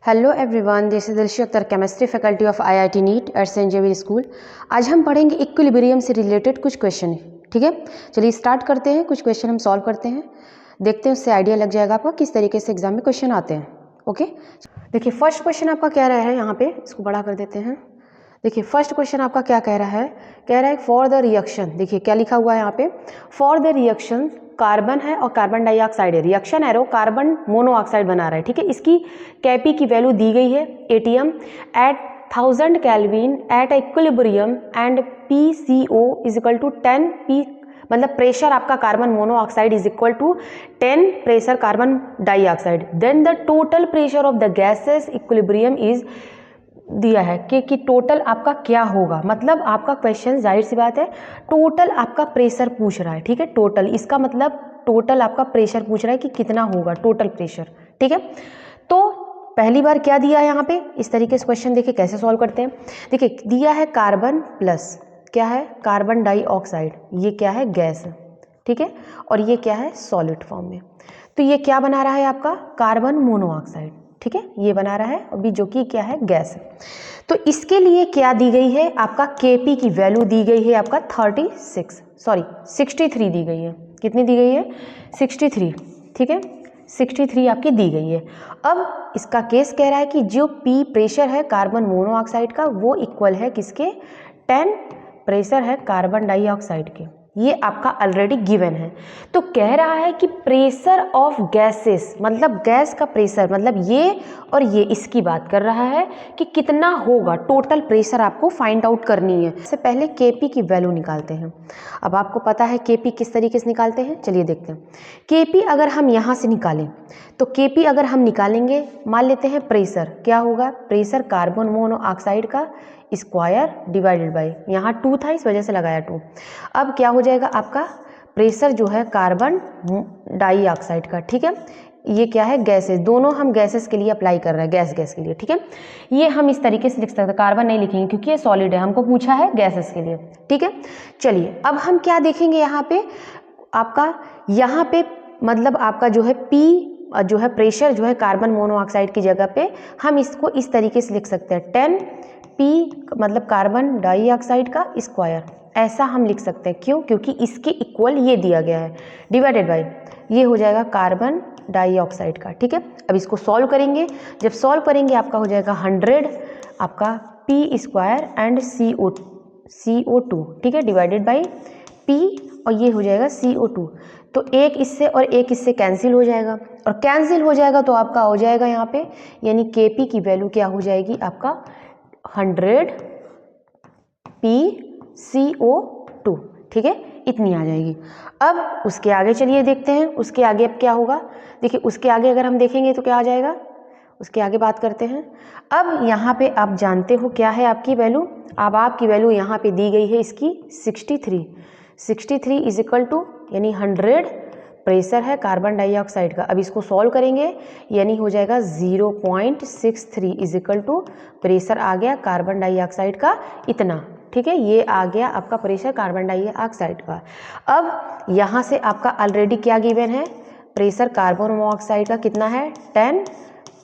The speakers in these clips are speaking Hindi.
Hello everyone, this is Dilshi Akhtar, chemistry faculty of IIT NEET at Saint Xavier school. आज हम पढ़ेंगे इक्विलिब्रियम से रिलेटेड कुछ क्वेश्चन। ठीक है, चलिए स्टार्ट करते हैं। कुछ क्वेश्चन हम सॉल्व करते हैं, देखते हैं उससे आइडिया लग जाएगा आपका किस तरीके से एग्जाम में क्वेश्चन आते हैं। ओके, देखिए फर्स्ट क्वेश्चन आपका क्या रहा है, यहाँ पे इसको बड़ा कर देते हैं। देखिए फर्स्ट क्वेश्चन आपका क्या कह रहा है फॉर द रिएक्शन। देखिए क्या लिखा हुआ है यहाँ पे, फॉर द रिएक्शन कार्बन है और कार्बन डाइऑक्साइड है। रिएक्शन एरो कार्बन मोनोऑक्साइड बना रहा है। ठीक है, इसकी कैपी की वैल्यू दी गई है ATM at 1000 kelvin at equilibrium and PCO is equal to 10 P, मतलब प्रेशर आपका carbon monoxide is equal to 10 pressure carbon dioxide. Then the total pressure of the gases equilibrium is दिया है कि टोटल आपका क्या होगा। मतलब आपका क्वेश्चन जाहिर सी बात है टोटल आपका प्रेशर पूछ रहा है। ठीक है, टोटल, इसका मतलब टोटल आपका प्रेशर पूछ रहा है कि कितना होगा टोटल प्रेशर। ठीक है, तो पहली बार क्या दिया है यहाँ पे, इस तरीके से क्वेश्चन देखिए कैसे सॉल्व करते हैं। देखिए दिया है कार्बन प्लस क्या है, कार्बन डाइऑक्साइड, ये क्या है गैस। ठीक है, और ये क्या है सॉलिड फॉर्म में। तो ये क्या बना रहा है आपका कार्बन मोनोऑक्साइड। ठीक है, ये बना रहा है अभी जो कि क्या है गैस है। तो इसके लिए क्या दी गई है, आपका केपी की वैल्यू दी गई है आपका 63 दी गई है। कितनी दी गई है 63। ठीक है, 63 आपकी दी गई है। अब इसका केस कह रहा है कि जो पी प्रेशर है कार्बन मोनोऑक्साइड का वो इक्वल है किसके, 10 प्रेशर है कार्बन डाइऑक्साइड के। ये आपका ऑलरेडी गिवन है। तो कह रहा है कि प्रेशर ऑफ गैसेस, मतलब गैस का प्रेशर, मतलब ये और ये, इसकी बात कर रहा है कि कितना होगा टोटल प्रेशर आपको फाइंड आउट करनी है। इससे पहले केपी की वैल्यू निकालते हैं। अब आपको पता है केपी किस तरीके से निकालते हैं, चलिए देखते हैं। केपी अगर हम यहाँ से निकालें तो केपी अगर हम निकालेंगे, मान लेते हैं प्रेशर क्या होगा, प्रेशर कार्बन मोनोऑक्साइड का स्क्वायर डिवाइडेड बाय, यहाँ 2 था इस वजह से लगाया 2। अब क्या हो जाएगा आपका प्रेशर जो है कार्बन डाइऑक्साइड का। ठीक है, ये क्या है गैसेस, दोनों हम गैसेस के लिए अप्लाई कर रहे हैं, गैस के लिए। ठीक है, ये हम इस तरीके से लिख सकते हैं, कार्बन नहीं लिखेंगे क्योंकि ये सॉलिड है, हमको पूछा है गैसेस के लिए। ठीक है, चलिए अब हम क्या देखेंगे यहाँ पे, आपका यहाँ पे मतलब आपका जो है पी जो है प्रेशर जो है कार्बन मोनोऑक्साइड की जगह पे हम इसको इस तरीके से लिख सकते हैं 10 पी, मतलब कार्बन डाइऑक्साइड का स्क्वायर, ऐसा हम लिख सकते हैं। क्यों, क्योंकि इसके इक्वल ये दिया गया है, डिवाइडेड बाय ये हो जाएगा कार्बन डाइऑक्साइड का। ठीक है, अब इसको सॉल्व करेंगे, जब सॉल्व करेंगे आपका हो जाएगा 100 आपका पी स्क्वायर एंड CO2। ठीक है, डिवाइडेड बाई पी और ये हो जाएगा CO2। तो एक इससे और एक इससे कैंसिल हो जाएगा, और कैंसिल हो जाएगा तो आपका हो जाएगा यहाँ पे, यानी केपी की वैल्यू क्या हो जाएगी आपका 100 PCO2। ठीक है, इतनी आ जाएगी। अब उसके आगे चलिए देखते हैं, उसके आगे अब क्या होगा। देखिए उसके आगे अगर हम देखेंगे तो क्या आ जाएगा, उसके आगे बात करते हैं। अब यहाँ पे आप जानते हो क्या है आपकी वैल्यू, अब आपकी वैल्यू यहाँ पे दी गई है इसकी 63 इज इक्वल टू, यानी 100 प्रेशर है कार्बन डाइऑक्साइड का। अब इसको सॉल्व करेंगे, यानी हो जाएगा 0.63 इज इक्वल टू प्रेशर आ गया कार्बन डाइऑक्साइड का इतना। ठीक है, ये आ गया आपका प्रेशर कार्बन डाइऑक्साइड का। अब यहाँ से आपका ऑलरेडी क्या गिवन है, प्रेशर कार्बन मोनोऑक्साइड का कितना है 10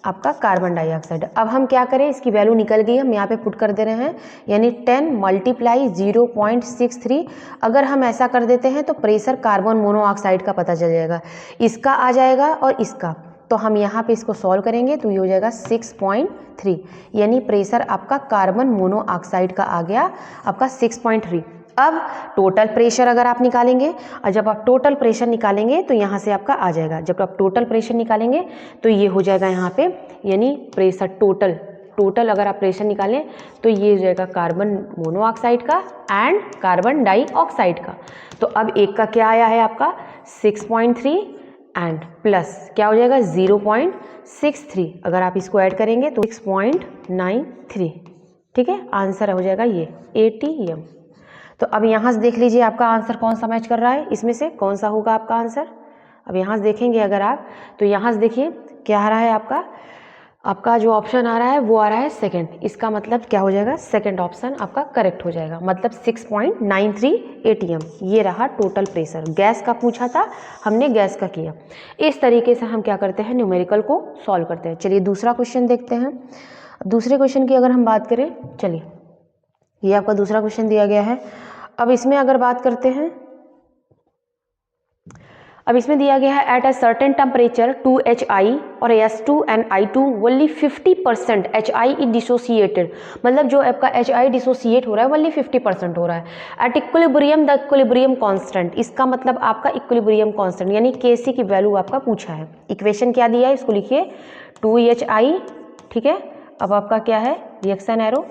आपका कार्बन डाइऑक्साइड। अब हम क्या करें, इसकी वैल्यू निकल गई, हम यहाँ पे पुट कर दे रहे हैं, यानी 10 मल्टीप्लाई 0.63। अगर हम ऐसा कर देते हैं तो प्रेशर कार्बन मोनोऑक्साइड का पता चल जाएगा, इसका आ जाएगा और इसका। तो हम यहाँ पे इसको सॉल्व करेंगे तो ये हो जाएगा 6.3, यानी प्रेशर आपका कार्बन मोनोऑक्साइड का आ गया आपका 6.3। अब टोटल प्रेशर अगर आप निकालेंगे, और जब आप टोटल प्रेशर निकालेंगे तो यहाँ से आपका आ जाएगा, जब आप टोटल प्रेशर निकालेंगे तो ये हो जाएगा यहाँ पे, यानी प्रेशर टोटल अगर आप प्रेशर निकालें तो ये हो जाएगा कार्बन मोनोऑक्साइड का एंड कार्बन डाइऑक्साइड का। तो अब एक का क्या आया है आपका 6.3 एंड प्लस क्या हो जाएगा 0.63, अगर आप इसको ऐड करेंगे तो 6.93। ठीक है, आंसर हो जाएगा ये ATM। तो अब यहाँ से देख लीजिए आपका आंसर कौन सा मैच कर रहा है, इसमें से कौन सा होगा आपका आंसर। अब यहाँ से देखेंगे अगर आप, तो यहाँ से देखिए क्या आ रहा है आपका, आपका जो ऑप्शन आ रहा है वो आ रहा है सेकंड। इसका मतलब क्या हो जाएगा, सेकंड ऑप्शन आपका करेक्ट हो जाएगा। मतलब 6.93 ATM ये रहा टोटल प्रेशर। गैस का पूछा था, हमने गैस का किया। इस तरीके से हम क्या करते हैं, न्यूमेरिकल को सॉल्व करते हैं। चलिए दूसरा क्वेश्चन देखते हैं। दूसरे क्वेश्चन की अगर हम बात करें, चलिए ये आपका दूसरा क्वेश्चन दिया गया है। अब इसमें अगर बात करते हैं, अब इसमें दिया गया है at a certain temperature 2HI और S2 and I2 only 50% HI is dissociated. मतलब जो आपका HI डिसोसिएट हो रहा है ओनली 50% हो रहा है। At equilibrium the equilibrium constant, इसका मतलब आपका इक्विलिब्रियम कांस्टेंट यानी Kc की वैल्यू आपका पूछा है। इक्वेशन क्या दिया है, इसको लिखिए 2HI, ठीक है। अब आपका क्या है, reaction arrow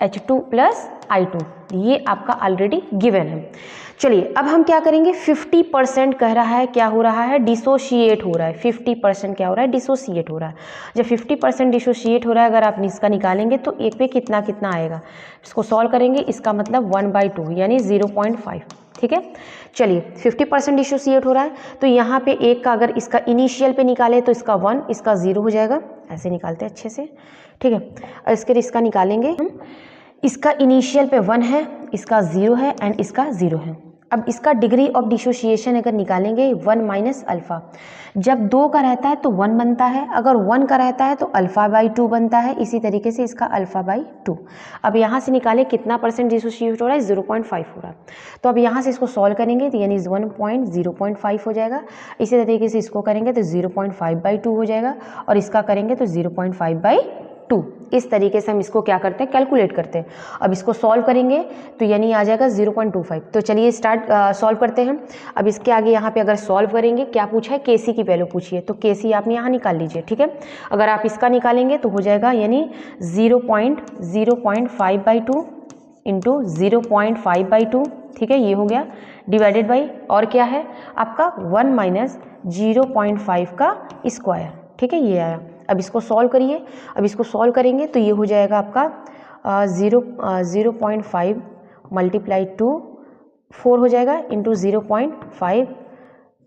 H2 plus I2, ये आपका ऑलरेडी गिवन है। चलिए अब हम क्या करेंगे, 50% कह रहा है, क्या हो रहा है, डिसोशिएट हो रहा है। 50% क्या हो रहा है, डिसोशिएट हो रहा है। जब 50% डिसोशिएट हो रहा है, अगर आप इसका निकालेंगे तो एक पे कितना कितना आएगा, इसको सॉल्व करेंगे, इसका मतलब 1/2 यानी 0.5, ठीक है। चलिए 50% डिसोशिएट हो रहा है, तो यहाँ पे एक का अगर इसका इनिशियल पे निकाले तो इसका 1, इसका 0 हो जाएगा। ऐसे निकालते हैं अच्छे से, ठीक है। और इसका निकालेंगे हम, इसका इनिशियल पे 1 है, इसका 0 है एंड इसका 0 है। अब इसका डिग्री ऑफ डिसोसिएशन अगर निकालेंगे 1 माइनस अल्फा। जब 2 का रहता है तो 1 बनता है, अगर 1 का रहता है तो अल्फा/2 बनता है। इसी तरीके से इसका अल्फा/2। अब यहाँ से निकाले कितना परसेंट डिसोसिएट हो रहा है, 0.5 हो रहा है। तो अब यहाँ से इसको सॉल्व करेंगे तो यानी 0.5 हो जाएगा। इसी तरीके से इसको करेंगे तो 0.5/2 हो जाएगा, और इसका करेंगे तो 0.5/2। इस तरीके से हम इसको क्या करते हैं, कैलकुलेट करते हैं। अब इसको सॉल्व करेंगे तो यानी आ जाएगा 0.25। तो चलिए स्टार्ट सॉल्व करते हैं। अब इसके आगे यहाँ पे अगर सॉल्व करेंगे, क्या पूछा है, Kc की वैल्यू पूछिए, तो Kc आप यहाँ निकाल लीजिए, ठीक है। अगर आप इसका निकालेंगे तो हो जाएगा यानी 0.5/2 इंटू 0.5/2, ठीक है, ये हो गया, डिवाइडेड बाई, और क्या है आपका 1 माइनस 0.5 का स्क्वायर, ठीक है, ये आया। अब इसको सॉल्व करिए। अब इसको सॉल्व करेंगे तो ये हो जाएगा आपका 0.5 मल्टीप्लाई टू 4 हो जाएगा इंटू 0.5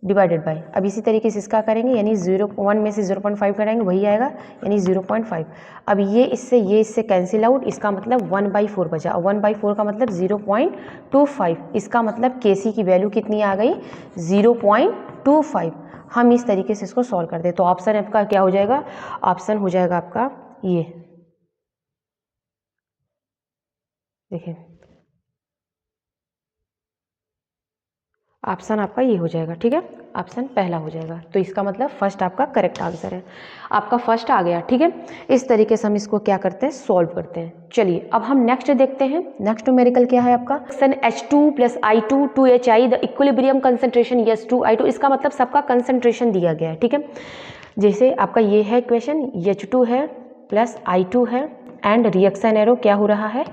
डिवाइडेड बाई। अब इसी तरीके से इसका करेंगे यानी 1 में से 0.5 करेंगे, वही आएगा यानी 0.5। अब ये इससे कैंसिल आउट, इसका मतलब 1/4 बचा। 1/4 का मतलब 0.25। इसका मतलब Kc की वैल्यू कितनी आ गई, 0.25। हम इस तरीके से इसको सॉल्व करते हैं। तो ऑप्शन आपका क्या हो जाएगा, ऑप्शन हो जाएगा आपका ये, देखिए ऑप्शन आपका ये हो जाएगा, ठीक है, ऑप्शन पहला हो जाएगा। तो इसका मतलब फर्स्ट आपका करेक्ट आंसर है, आपका फर्स्ट आ गया, ठीक है। इस तरीके से हम इसको क्या करते हैं, सॉल्व करते हैं। चलिए अब हम नेक्स्ट देखते हैं। नेक्स्ट न्यूमेरिकल क्या है आपका, H2 plus I2 2HI the equilibrium concentration S2I2। इसका मतलब सबका कंसंट्रेशन दिया गया है, ठीक है। जैसे आपका ये है क्वेश्चन, H2 है प्लस I2 है एंड रिएक्शन एरो क्या हो रहा है,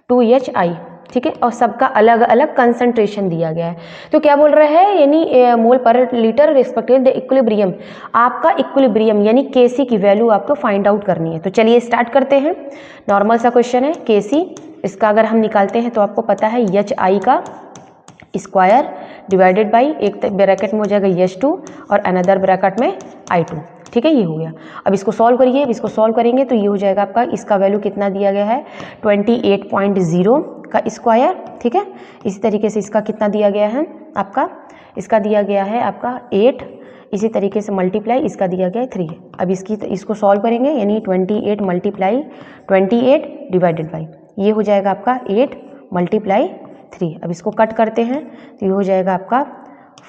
2HI, ठीक है, और सबका अलग अलग कंसंट्रेशन दिया गया है। तो क्या बोल रहा है, यानी मोल पर लीटर रिस्पेक्टिव द इक्विलिब्रियम, आपका इक्विलिब्रियम यानी Kc की वैल्यू आपको फाइंड आउट करनी है। तो चलिए स्टार्ट करते हैं। नॉर्मल सा क्वेश्चन है, Kc इसका अगर हम निकालते हैं तो आपको पता है HI का स्क्वायर डिवाइडेड बाई, एक ब्रैकेट में हो जाएगा H2 और अनदर ब्रैकेट में I2, ठीक है, ये हो गया। अब इसको सॉल्व करिए। अब इसको सॉल्व करेंगे तो ये हो जाएगा आपका, इसका वैल्यू कितना दिया गया है, 28.0 का स्क्वायर, ठीक है। इसी तरीके से इसका कितना दिया गया है आपका, इसका दिया गया है आपका 8, इसी तरीके से मल्टीप्लाई इसका दिया गया है 3। अब इसको सॉल्व करेंगे यानी 28 मल्टीप्लाई 28 डिवाइडेड बाई, ये हो जाएगा आपका 8 मल्टीप्लाई 3। अब इसको कट करते हैं तो ये हो जाएगा आपका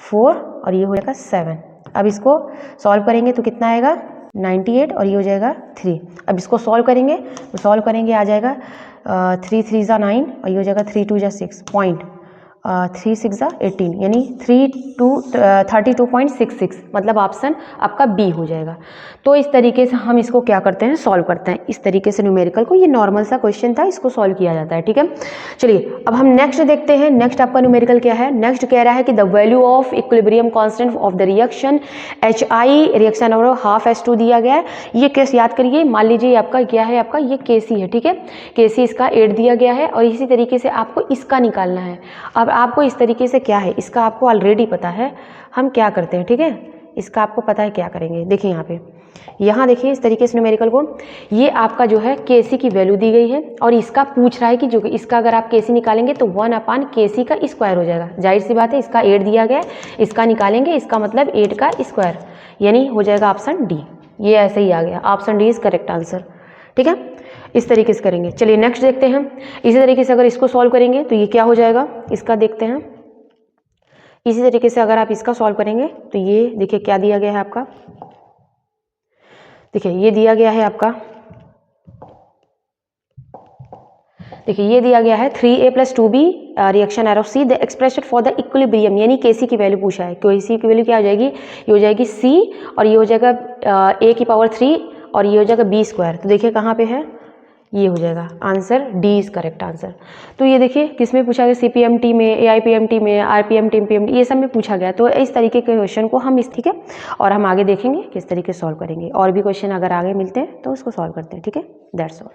4 और ये हो जाएगा 7। अब इसको सॉल्व करेंगे तो कितना आएगा, 98 और ये हो जाएगा 3। अब इसको सॉल्व करेंगे तो सॉल्व करेंगे आ जाएगा 3 3 ज़ा 9 और ये हो जाएगा 3 2 ज़ा 6 पॉइंट 3 6 ज़ा 18 यानी 32.66, मतलब ऑप्शन आपका बी हो जाएगा। तो इस तरीके से हम इसको क्या करते हैं, सॉल्व करते हैं। इस तरीके से न्यूमेरिकल को, ये नॉर्मल सा क्वेश्चन था, इसको सॉल्व किया जाता है, ठीक है। चलिए अब हम नेक्स्ट देखते हैं। नेक्स्ट आपका न्यूमेरिकल क्या है, नेक्स्ट कह रहा है कि the value of equilibrium constant of the reaction HI, reaction और हाफ H2 दिया गया है। ये केस याद करिए, मान लीजिए आपका क्या है, आपका ये Kc है, ठीक है। Kc इसका 8 दिया गया है और इसी तरीके से आपको इसका निकालना है। अब आपको इस तरीके से क्या है, इसका आपको ऑलरेडी पता है, हम क्या करते हैं, ठीक है, इसका आपको पता है क्या करेंगे। देखिए यहाँ पे यहाँ देखिए इस तरीके से न्यूमेरिकल को, ये आपका जो है KC की वैल्यू दी गई है और इसका पूछ रहा है कि जो इसका अगर आप KC निकालेंगे तो 1/KC का स्क्वायर हो जाएगा। जाहिर सी बात है, इसका 8 दिया गया है, इसका निकालेंगे, इसका मतलब 8 का स्क्वायर, यानी हो जाएगा ऑप्शन डी। ये ऐसे ही आ गया, option D is correct answer. ठीक है, इस तरीके से करेंगे। चलिए नेक्स्ट देखते हैं। इसी तरीके से अगर इसको सॉल्व करेंगे तो ये क्या हो जाएगा, इसका देखते हैं। इसी तरीके से अगर आप इसका सॉल्व करेंगे तो ये देखिए क्या दिया गया है आपका, देखिए ये दिया गया है आपका, देखिए ये दिया गया है 3A + 2B reaction arrow C the expression for the equilibrium, यानी KC की वैल्यू पूछा है। KC की वैल्यू क्या हो जाएगी, ये हो जाएगी C और ये हो जाएगा A³ और ये हो जाएगा B²। तो देखिए कहाँ पे है, ये हो जाएगा answer, D is correct answer. तो ये देखिए किस में पूछा गया, CPMT में, AIPMT में, RPMT, PMT, ये सब में पूछा गया। तो इस तरीके के क्वेश्चन को हम ठीक है, और हम आगे देखेंगे किस तरीके से सॉल्व करेंगे। और भी क्वेश्चन अगर आगे मिलते हैं तो उसको सॉल्व करते हैं। ठीक है, दैट्स ऑल।